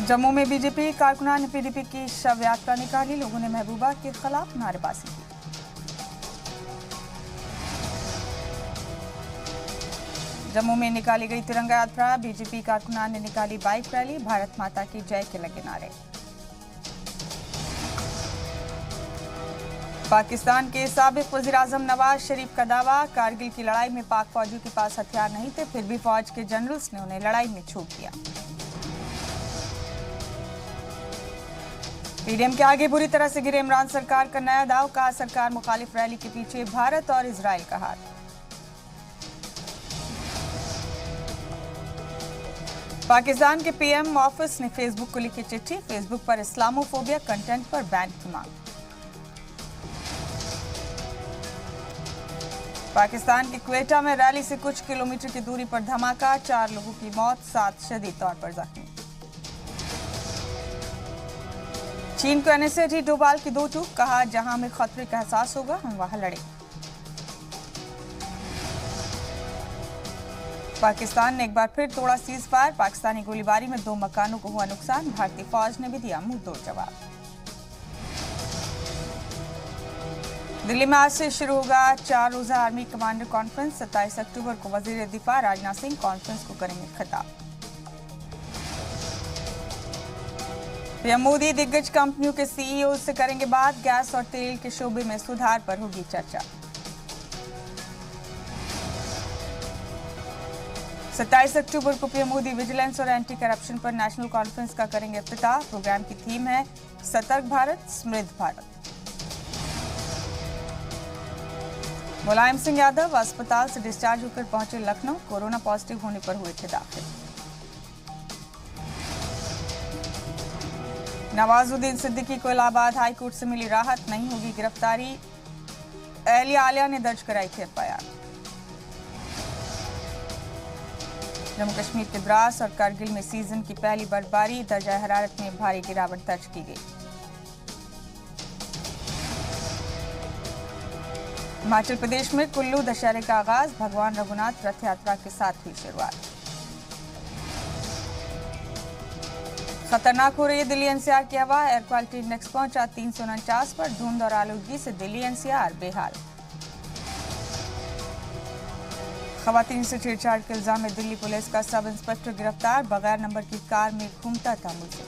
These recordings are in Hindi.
जम्मू में बीजेपी कारकुनान ने पीडीपी की शव यात्रा निकाली। लोगों ने महबूबा के खिलाफ नारेबाजी की। जम्मू में निकाली गई तिरंगा यात्रा। बीजेपी कारकुनान ने निकाली बाइक रैली। भारत माता की जय के लगे नारे। पाकिस्तान के साबिक वज़ीर-ए-आज़म नवाज शरीफ का दावा, कारगिल की लड़ाई में पाक फौजियों के पास हथियार नहीं थे, फिर भी फौज के जनरल्स ने उन्हें लड़ाई में छूट दिया। पीडीएम के आगे बुरी तरह से गिरे इमरान सरकार का नया दाव, कहा सरकार मुखालिफ रैली के पीछे भारत और इजराइल का हाथ। पाकिस्तान के पीएम ऑफिस ने फेसबुक को लिखी चिट्ठी, फेसबुक पर इस्लामोफोबिया कंटेंट पर बैन की मांग। पाकिस्तान के क्वेटा में रैली से कुछ किलोमीटर की दूरी पर धमाका, 4 लोगों की मौत, 7 शदीद तौर पर जख्मी। चीन को एनएसए डोभाल की दो टूक, कहा जहां हमें खतरे का एहसास होगा हम वहां लड़े। पाकिस्तान ने एक बार फिर तोड़ा सीज फायर, पाकिस्तानी गोलीबारी में 2 मकानों को हुआ नुकसान, भारतीय फौज ने भी दिया मुंहतोड़ जवाब। दिल्ली में आज से शुरू होगा 4 रोजा आर्मी कमांडर कॉन्फ्रेंस। 27 अक्टूबर को वजीर दिफा राजनाथ सिंह कॉन्फ्रेंस को करेंगे खिताब। पीएम मोदी दिग्गज कंपनियों के सीईओ से करेंगे बात, गैस और तेल के शोबे में सुधार पर होगी चर्चा। 27 अक्टूबर को पीएम मोदी विजिलेंस और एंटी करप्शन पर नेशनल कॉन्फ्रेंस का करेंगे इफ्तिताह। प्रोग्राम की थीम है सतर्क भारत समृद्ध भारत। मुलायम सिंह यादव अस्पताल से डिस्चार्ज होकर पहुंचे लखनऊ, कोरोना पॉजिटिव होने पर हुए थे दाखिल। नवाजुद्दीन सिद्दीकी को इलाहाबाद हाई कोर्ट से मिली राहत, नहीं होगी गिरफ्तारी। अहलिया आलिया ने दर्ज कराई थी एफआईआर। जम्मू कश्मीर के द्रास और कारगिल में सीजन की पहली बर्फबारी, दर्जा हरारत में भारी गिरावट दर्ज की गई। हिमाचल प्रदेश में कुल्लू दशहरे का आगाज, भगवान रघुनाथ रथ यात्रा के साथ हुई शुरुआत। खतरनाक हो रही है दिल्ली एनसीआर की हवा, एयर क्वालिटी इंडेक्स पहुंचा 349 पर, धुंध और आलूगी से दिल्ली एनसीआर बेहाल। खवातीन से छेड़छाड़ के इल्जाम में दिल्ली पुलिस का सब इंस्पेक्टर गिरफ्तार, बगैर नंबर की कार में घूमता था मुलजिम।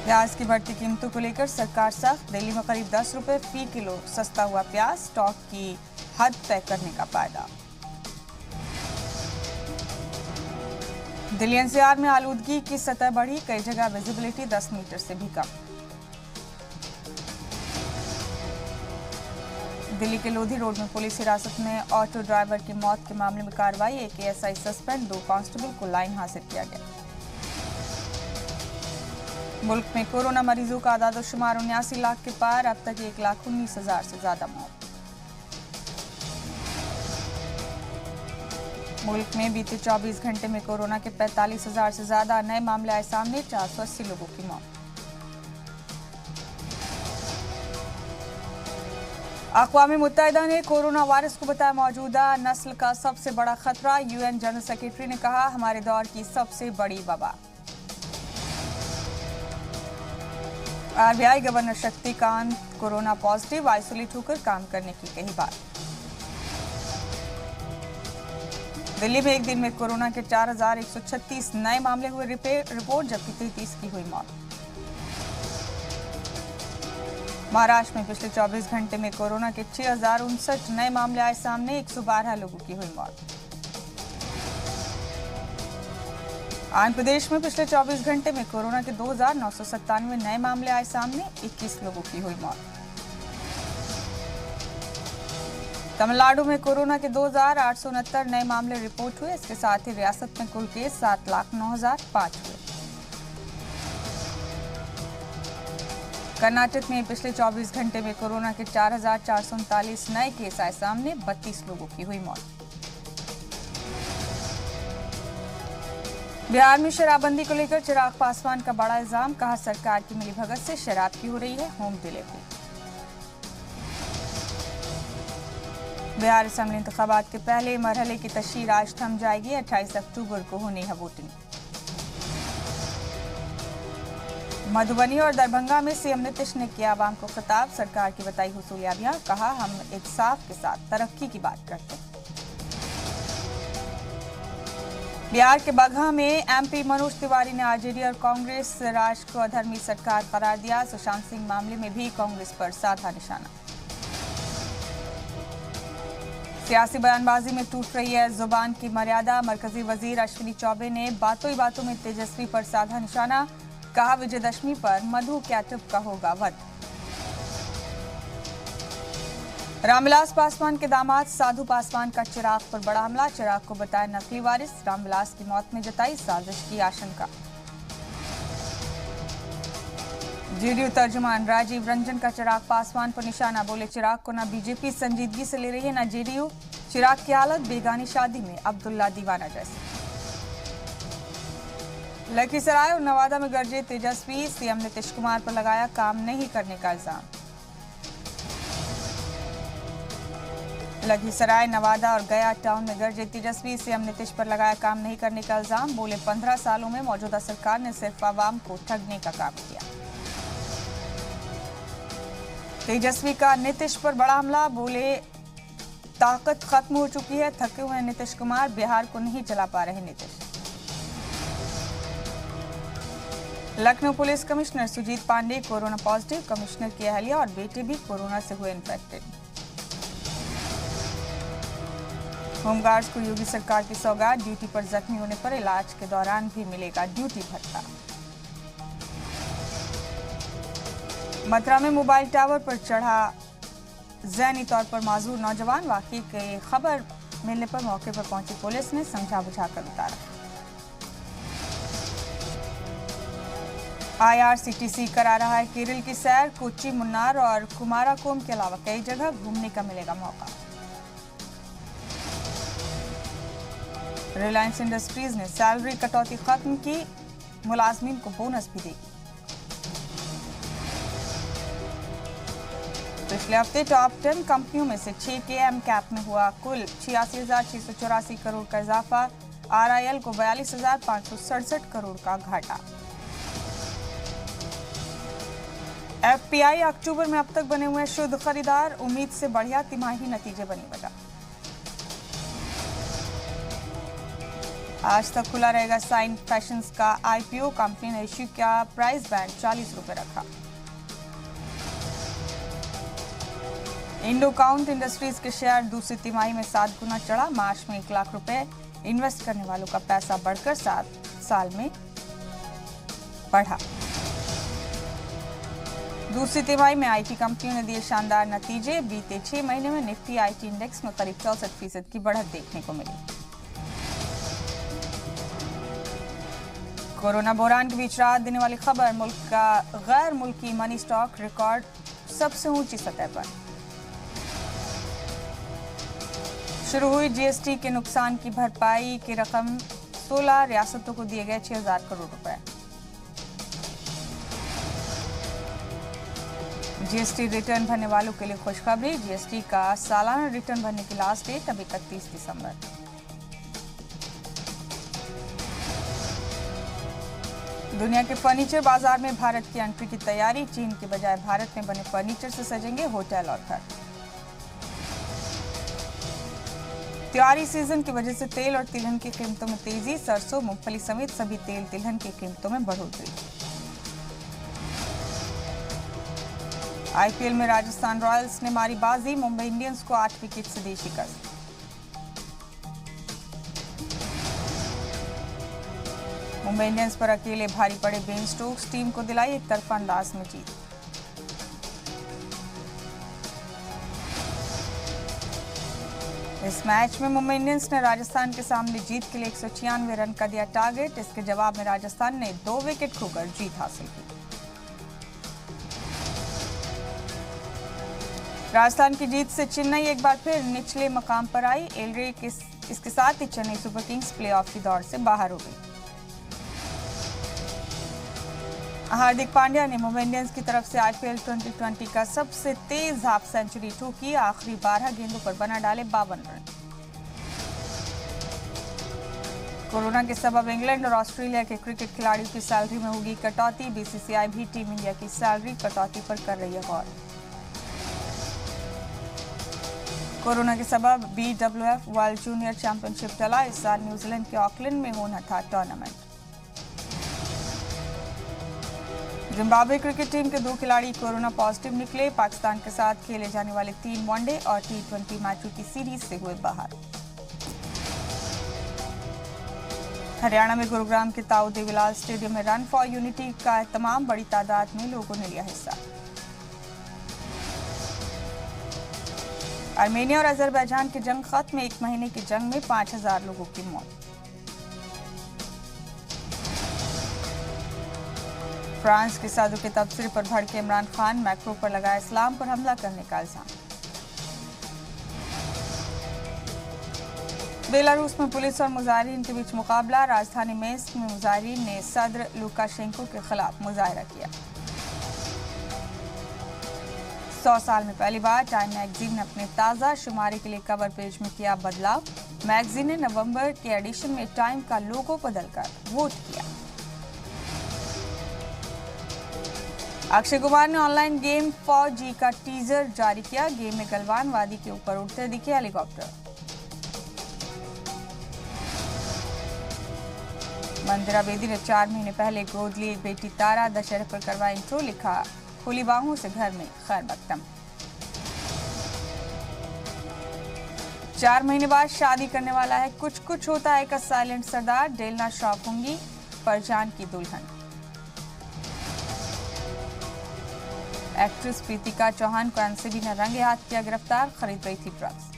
प्याज की बढ़ती कीमतों को लेकर सरकार सख्त, दिल्ली में करीब 10 रुपए फी किलो सस्ता हुआ प्याज, स्टॉक की हद तय करने का फायदा। दिल्ली एनसीआर में आलूदगी की सतह बढ़ी, कई जगह विजिबिलिटी 10 मीटर से भी कम। दिल्ली के लोधी रोड में पुलिस हिरासत में ऑटो ड्राइवर की मौत के मामले में कार्रवाई, एक एएसआई सस्पेंड, 2 कांस्टेबल को लाइन हासिल किया गया। मुल्क में कोरोना मरीजों का आदादोशुमार 79 लाख के पार, अब तक 1,19,000 से ज्यादा मौत। मुल्क में बीते 24 घंटे में कोरोना के 45,000 से ज्यादा नए मामले आए सामने, 480 लोगों की मौत। अक़वाम मुत्तहिदा ने कोरोना वायरस को बताया मौजूदा नस्ल का सबसे बड़ा खतरा, यूएन जनरल सेक्रेटरी ने कहा हमारे दौर की सबसे बड़ी वबा। RBI governor Shaktikanta corona positive, isolate होकर काम करने की कही बात। दिल्ली में एक दिन में कोरोना के 4,136 नए मामले हुए रिपोर्ट, जबकि 33 की हुई मौत। महाराष्ट्र में पिछले 24 घंटे में कोरोना के 6,059 नए मामले आए सामने, 112 लोगों की हुई मौत। आंध्र प्रदेश में पिछले 24 घंटे में कोरोना के 2,997 नए मामले आए सामने, 21 लोगों की हुई मौत। तमिलनाडु में कोरोना के 2,869 नए मामले रिपोर्ट हुए, इसके साथ ही रियासत में कुल केस 7,09,005 हुए। कर्नाटक में पिछले 24 घंटे में कोरोना के 4,439 नए केस आए सामने, 32 लोगों की हुई मौत। बिहार में शराबबंदी को लेकर चिराग पासवान का बड़ा इल्जाम, कहा सरकार की मिलीभगत से शराब की हो रही है होम डिलीवरी। बिहार असेंबली इंतखाबात के पहले मरहले की तशरीह आज थम जाएगी। 28 अक्टूबर को होनी है वोटिंग। मधुबनी और दरभंगा में सीएम नीतीश ने किया आवाम को खिताब। सरकार की बताई हुसूलियाबियां, कहा हम इंसाफ के साथ तरक्की की बात करते हैं। बिहार के बगहा में एमपी मनोज तिवारी ने आरजेडी और कांग्रेस राज को अधर्मी सरकार करार दिया। सुशांत सिंह मामले में भी कांग्रेस पर साधा निशाना। सियासी बयानबाजी में टूट रही है जुबान की मर्यादा। मरकजी वजीर अश्विनी चौबे ने बातों ही बातों में तेजस्वी पर साधा निशाना। कहा विजयदशमी पर मधु कैटअप का होगा वध। रामविलास पासवान के दामाद साधु पासवान का चिराग पर बड़ा हमला। चिराग को बताया नकली वारिस। रामविलास की मौत में जताई साजिश की आशंका। जेडीयू तर्जुमान राजीव रंजन का चिराग पासवान पर निशाना। बोले चिराग को न बीजेपी संजीदगी से ले रही है न जेडीयू। चिराग की हालत बेगानी शादी में अब्दुल्ला दीवाना जैसी। लखीसराय और नवादा में गरजे तेजस्वी। सीएम नीतीश कुमार पर लगाया काम नहीं करने का इल्जाम। लखीसराय, नवादा और गया टाउन में गरजे तेजस्वी। सीएम नीतीश पर लगाया काम नहीं करने का इल्जाम। बोले 15 सालों में मौजूदा सरकार ने सिर्फ आवाम को ठगने का काम किया। तेजस्वी का नीतीश पर बड़ा हमला। बोले ताकत खत्म हो चुकी है, थके हुए नीतीश कुमार, बिहार को नहीं चला पा रहे Nitish. Lucknow police commissioner Sujeet Pandey corona positive. Commissioner की अहलिया और बेटे भी कोरोना से हुए इन्फेक्टेड। होमगार्ड्स को योगी सरकार की सौगात। ड्यूटी पर जख्मी होने पर इलाज के दौरान भी मिलेगा ड्यूटी भत्ता। मथुरा में मोबाइल टावर पर चढ़ा ज़हनी तौर पर माजूर नौजवान। वाकई की खबर मिलने पर मौके पर पहुंची पुलिस ने समझा बुझाकर उतारा। IRCTC करा रहा है केरल की सैर। कोच्चि, मुन्नार और कुमाराकोम के अलावा कई जगह घूमने का मिलेगा मौका। रिलायंस इंडस्ट्रीज ने सैलरी कटौती खत्म की। मुलाजमीन को बोनस भी देगी। पिछले हफ्ते टॉप 10 कंपनियों में से 6 के एम कैप में हुआ कुल 86,684 करोड़ का इजाफा। RIL को 42,567 करोड़ का घाटा। FPI अक्टूबर में अब तक बने हुए शुद्ध खरीदार। उम्मीद से बढ़िया तिमाही नतीजे बनी वजह। आज तक खुला रहेगा साइन फैशंस का IPO। कंपनी ने इश्यू का प्राइस बैंड 40 रुपए रखा। इंडो काउंट इंडस्ट्रीज के शेयर दूसरी तिमाही में 7 गुना चढ़ा। मार्च में 1 लाख रुपए इन्वेस्ट करने वालों का पैसा बढ़कर 7 साल में बढ़ा। दूसरी तिमाही में IT कंपनियों ने दिए शानदार नतीजे। बीते 6 महीने में निफ्टी IT इंडेक्स में करीब 64% की बढ़त देखने को मिली। कोरोना बहरान के बीच राहत देने वाली खबर। मुल्क का गैर मुल्की मनी स्टॉक रिकॉर्ड सबसे ऊंची सतह पर। शुरू हुई GST के नुकसान की भरपाई की रकम। 16 रियासतों को दिए गए 6,000 करोड़ रुपए। GST रिटर्न भरने वालों के लिए खुशखबरी। GST का सालाना रिटर्न भरने की लास्ट डेट अब 31 दिसंबर। दुनिया के फर्नीचर बाजार में भारत की एंट्री की तैयारी। चीन के बजाय भारत में बने फर्नीचर से सजेंगे होटल और घर। त्योहारी सीजन की वजह से तेल और तिलहन की कीमतों में तेजी। सरसों, मूंगफली समेत सभी तेल तिलहन की कीमतों में बढ़ोतरी। IPL में राजस्थान रॉयल्स ने मारी बाजी। मुंबई इंडियंस को 8 विकेट से दी शिकस्त। मुंबई इंडियंस पर अकेले भारी पड़े बेन स्टोक्स। टीम को दिलाई एक तरफा अंदाज में जीत। इस मैच में मुंबई इंडियंस ने राजस्थान के सामने जीत के लिए 196 रन का दिया टारगेट। इसके जवाब में राजस्थान ने 2 विकेट खोकर जीत हासिल की। राजस्थान की जीत से चेन्नई एक बार फिर निचले मकाम पर आई। एलरे इसके साथ ही चेन्नई सुपर किंग्स प्लेऑफ की दौड़ से बाहर हो गई। हार्दिक पांड्या ने मुंबई इंडियंस की तरफ से आईपीएल 2020 का सबसे तेज हाफ सेंचुरी ठोकी। आखिरी 12 गेंदों पर बना डाले 52 रन। कोरोना के सबब इंग्लैंड और ऑस्ट्रेलिया के क्रिकेट खिलाड़ियों की सैलरी में होगी कटौती। बीसीसीआई भी टीम इंडिया की सैलरी कटौती पर कर रही है गौर। कोरोना के सबब BWF वर्ल्ड जूनियर चैंपियनशिप टला। इस साल न्यूजीलैंड के ऑकलैंड में होना था टूर्नामेंट। जिम्बाब्वे क्रिकेट टीम के 2 खिलाड़ी कोरोना पॉजिटिव निकले। पाकिस्तान के साथ खेले जाने वाले 3 वनडे और T20 मैचों की सीरीज से हुए बाहर। हरियाणा में गुरुग्राम के ताऊ देवीलाल स्टेडियम में रन फॉर यूनिटी का तमाम बड़ी तादाद में लोगों ने लिया हिस्सा। आर्मेनिया और अजरबैजान की जंग खत्म। 1 महीने की जंग में 5000 लोगों की मौत। फ्रांस के साधु के तबसरे पर भड़के इमरान खान। मैक्रो पर लगाया इस्लाम पर हमला करने का इल्जाम। बेलारूस में पुलिस और मुजाहिरीन के बीच मुकाबला। राजधानी मिन्स्क में मुजाहिरीन ने सदर लुकाशेंको के खिलाफ मुजाहरा किया। 100 साल में पहली बार टाइम मैगजीन ने अपने ताज़ा शुमारे के लिए कवर पेज में किया बदलाव। मैगजीन ने नवंबर के एडिशन में टाइम का लोगो बदलकर वोट किया। अक्षय कुमार ने ऑनलाइन गेम फौजी का टीजर जारी किया। गेम में गलवान वादी के ऊपर उड़ते दिखे हेलीकॉप्टर। मंदिरा बेदी ने 4 महीने पहले गोद ली एक बेटी तारा। दशहरे पर करवाया इंट्रो। लिखा, खुली बाहों से घर में खैर मकदम। 4 महीने बाद शादी करने वाला है कुछ कुछ होता है का साइलेंट सरदार। डेलना श्रॉफ होंगी परजान की दुल्हन। एक्ट्रेस प्रीतिका चौहान को एनसीबी ने रंगे हाथ किया गिरफ्तार। खरीद रही थी ड्रग्स।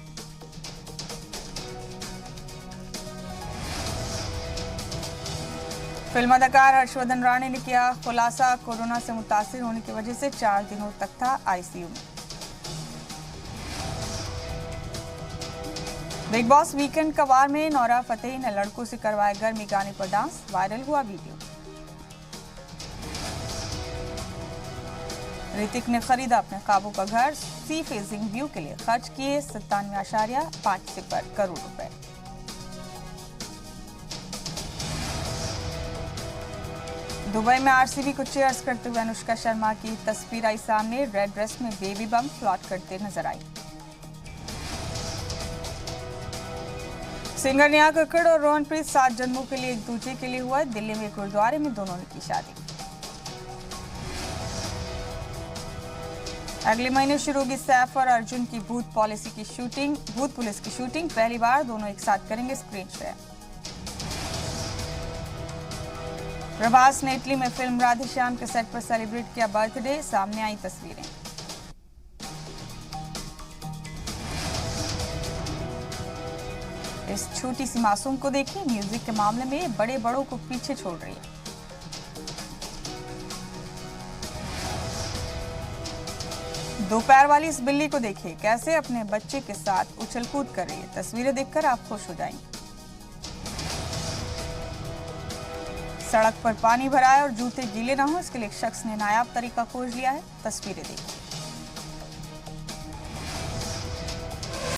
फिल्म अदाकार हर्षवर्धन राणे ने किया खुलासा। कोरोना से मुतासिर होने की वजह से 4 दिनों तक था आईसीयू में। बिग बॉस वीकेंड का वार में नौरा फतेही ने लड़कों से करवाया गर्मी गाने पर डांस। वायरल हुआ वीडियो। ऋतिक ने खरीदा अपने काबू का घर। सी फेसिंग व्यू के लिए खर्च किए 97.5 करोड़ रुपए। दुबई में आरसीबी को चीयर्स करते हुए अनुष्का शर्मा की तस्वीर आई सामने। रेड ड्रेस में बेबी बम फ्लॉट करते नजर आई। सिंगर नेहा कक्कड़ और रोहनप्रीत 7 जन्मों के लिए एक दूसरे के लिए हुआ। दिल्ली में गुरुद्वारे में दोनों ने की शादी। अगले महीने शुरू होगी सैफ और अर्जुन की भूत पुलिस की शूटिंग। पहली बार दोनों एक साथ करेंगे स्क्रीन शेयर। प्रभास ने इटली में फिल्म राधेश्याम के सेट पर सेलिब्रेट किया बर्थडे। सामने आई तस्वीरें। इस छोटी सी मासूम को देखिए, म्यूजिक के मामले में बड़े बड़ों को पीछे छोड़ रही है। दो पैर वाली इस बिल्ली को देखिए, कैसे अपने बच्चे के साथ उछल कूद कर रही है। तस्वीरें देखकर आप खुश हो जाएंगे। सड़क पर पानी भरा है और जूते गीले ना हो, इसके लिए एक शख्स ने नायाब तरीका खोज लिया है। तस्वीरें देखिए।